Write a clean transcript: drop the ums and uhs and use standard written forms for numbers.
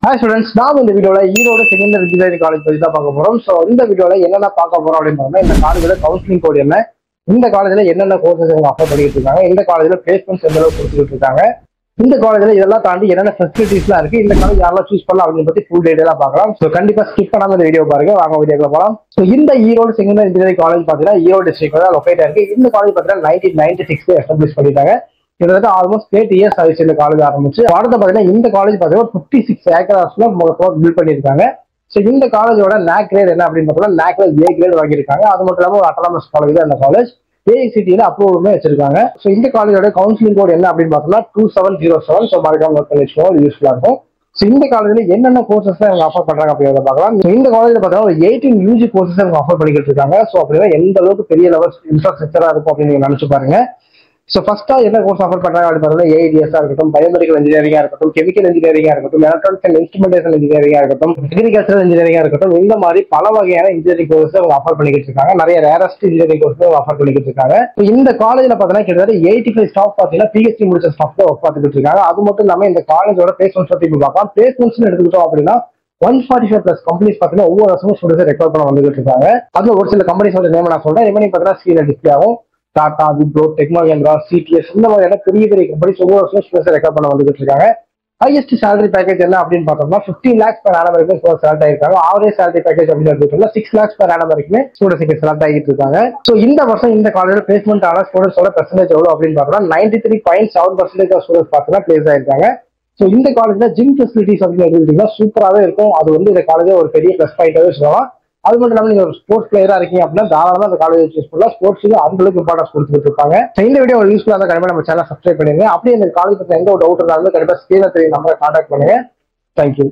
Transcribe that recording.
Hi students, நாம் இந்த வீடியோல ஈரோடு செகண்டரி இன்ஜினியரிங் காலேஜ் பத்தி தான் பார்க்க போறோம். சோ இந்த வீடியோல என்னென்ன பார்க்க போறோம் அப்படின்னு பார்த்தா இந்த காலேஜோட கவுன்சிலிங் கோட் என்ன, இந்த காலேஜ்ல என்னென்ன கோர்சஸ் ஆஃபர் பண்ணிட்டு இருக்காங்க, இந்த காலேஜ்ல பிளேஸ்மெண்ட்ஸ் எந்த அளவுக்கு கொடுத்துட்டு இருக்காங்க, இந்த காலேஜ்ல இதெல்லாம் தாண்டி என்னென்ன ஃபெசிலிட்டிஸ்லாம் இருக்கு, இந்த காலேஜ் யாரெல்லாம் சூஸ் பண்ணலாம் அப்படின்னு பத்தி ஃபுல் டீடைலா பார்க்கலாம். சோ கண்டிப்பா ஸ்கிப் பண்ணாம இந்த வீடியோ பாருங்க. வாங்க வீடியோக்குள்ள போலாம். சோ இந்த ஈரோடு செகண்டரி இன்ஜினியரிங் காலேஜ் பாத்தீங்கன்னா ஈரோடு டிஸ்ட்ரிக்ட்ல தான் லொகேட் இருக்கு. இந்த காலேஜ் பாத்தீங்கன்னா 1996 எஸ்டாப்ளிஷ் பண்ணிட்டாங்க. கிட்டத்தட்ட ஆல்மோஸ்ட் 8 இயர்ஸ் ஆயிடுச்சு இந்த காலேஜ் ஆரம்பிச்சு. அடுத்த பாத்தீங்கன்னா இந்த காலேஜ் பாத்தீங்கன்னா 56 ஏக்கர்ஸ்ல பில்ட் பண்ணிருக்காங்க. சோ இந்த காலேஜோட NAC கிரேட் என்ன அப்படின்னு பார்த்தோம்னா NAC A கிரேட் வாங்கியிருக்காங்க. அது மட்டும் இல்லாம ஒரு அட்டானமஸ் காலேஜ் தான் இந்த காலேஜ். AICTE அப்ரூவலுமே வச்சிருக்காங்க. சோ இந்த காலேஜோட கவுன்சிலிங் கோட் என்ன அப்படின்னு பார்த்தோம்னா 2707. சோ மறக்காம நோட் பண்ணி வச்சுக்கோங்க, யூஸ்ஃபுல்லா இருக்கும். சோ இந்த காலேஜ்ல என்னென்ன கோர்சஸ் அவங்க ஆஃபர் பண்றாங்க அப்படிங்கிறத பார்க்கலாம். இந்த காலேஜ்ல பார்த்தா 18 UG கோர்சஸ் அவங்க ஆஃபர் பண்ணிக்கிட்டு இருக்காங்க. சோ அப்படின்னா எந்த அளவுக்கு பெரிய லெவல் இன்ஃப்ராஸ்ட்ரக்சரா இருக்கும் அப்படின்னு நீங்க நினைச்சு பாருங்க. சோ ஃபர்ஸ்டா என்ன கோர்ஸ் ஆஃபர் பண்றாங்க அப்படின்னு பார்த்தா AIDS இருக்கட்டும், பயோமெடிக்கல் இன்ஜினியரிங்கா இருக்கட்டும், கெமிக்கல் இன்ஜினியரிங்கா இருக்கட்டும், எலக்ட்ரானிக்ஸ் அண்ட் இன்ஸ்ட்ருமெண்டேஷன் இன்ஜினியரிங்கா இருக்கட்டும், அக்ரிகல்ச்சரல் இன்ஜினியரிங்கா இருக்கட்டும், இந்த மாதிரி பல வகையான இன்ஜினியரிங் கோர்ஸ் அவங்க ஆஃபர் பண்ணிக்கிட்டு இருக்காங்க. நிறைய ரேரஸ்ட் இன்ஜினியரிங் கோர்ஸ் அவங்க ஆஃபர் பண்ணிக்கிட்டு இருக்காங்க. இந்த காலேஜ்ல பார்த்தீங்கன்னா கிட்டத்தட்ட 85 ஸ்டாஃப் பார்த்தீங்கன்னா PhD முடிச்ச ஸ்டாஃப் தான் ஒர்க் பார்த்துக்கிட்டு இருக்காங்க. அது மட்டும் இல்லாம இந்த காலேஜோட பிளேஸ்மெண்ட்ஸ் பத்தி பார்க்கலாம். பிளேஸ்மெண்ட்ஸ் எடுத்துக்கிட்டோம் அப்படின்னா 145+ கம்பெனிஸ் பார்த்தீங்கன்னா ஒவ்வொரு வருஷமும் ஸ்டூடெண்ட்ஸ் ரெக்கார்ட் பண்ண வந்துகிட்டு இருக்காங்க. அதுல ஒரு சில கம்பெனிஸோட நேம் நான் சொல்றேன். ரிமைனிங் பார்த்தீங்கன்னா ஸ்கிரீன்ல டிஸ்பிளே ஆகும். டாடா, விப்ரோ, டெக்னோ மஹிந்திரா, CTS இந்த மாதிரியான பெரிய பெரிய கம்பெனிஸ் ஒவ்வொரு வருஷம் ஸ்டூடெண்ட்ஸ் ரெக்கார்ட் பண்ண வந்துகிட்டு இருக்காங்க. ஹையஸ்ட் சேலரி பேக்கேஜ் என்ன அப்படின்னு பார்த்தோம்னா 15 lakhs per annum வரைக்கும் செலக்ட் ஆயிருக்காங்க. ஆவரேஜ் சேலரி பேக்கேஜ் அப்படின்னு எடுத்துக்கிட்டோம்னா 6 lakhs per annum வரைக்குமே ஸ்டூடெண்ட்ஸ் செலக்ட் ஆகிட்டு இருக்காங்க. ஸோ இந்த வருஷம் இந்த காலேஜ்ல பிளேஸ்மெண்ட் ஆன ஸ்டூடெண்ட்ஸோட பெர்சன்டேஜ் எவ்வளவு அப்படின்னு பார்த்தோம்னா 93.7% ஸ்டூடெண்ட்ஸ் பார்த்தீங்கன்னா பிளேஸ் ஆயிருக்காங்க. ஸோ இந்த காலேஜ்ல ஜிம் ஃபெசிலிட்டிஸ் அப்படின்னு எடுத்துக்கிட்டீங்கன்னா சூப்பராகவே இருக்கும். அது வந்து இந்த காலேஜ் ஒரு பெரிய ப்ளஸ் பாயிண்டாவே சொல்லலாம். அது மட்டும் இல்லாமல் நீங்க ஒரு ஸ்போர்ட்ஸ் பிளேயரா இருக்கீங்க அப்படின்னா தாராளமா அந்த காலேஜ் சூஸ் பண்ணலாம். ஸ்போர்ட்ஸுக்கு அந்த அளவுக்கு இம்பார்ட்டன்ஸ் கொடுத்துட்டு இருப்பாங்க. இந்த வீடியோ ஒரு யூஸ்ஃபுல்லா இருந்தால் கண்டிப்பா நம்ம சேனல் சப்ஸ்கிரைப் பண்ணிருங்க. அப்படியே இந்த காலேஜ் பத்தி எந்த ஒரு டவுட் இருந்தாலும் கண்டிப்பா ஸ்கிரீன்ல தெரியும் நம்பரை கான்டாக்ட் பண்ணுங்க. தேங்க்யூ.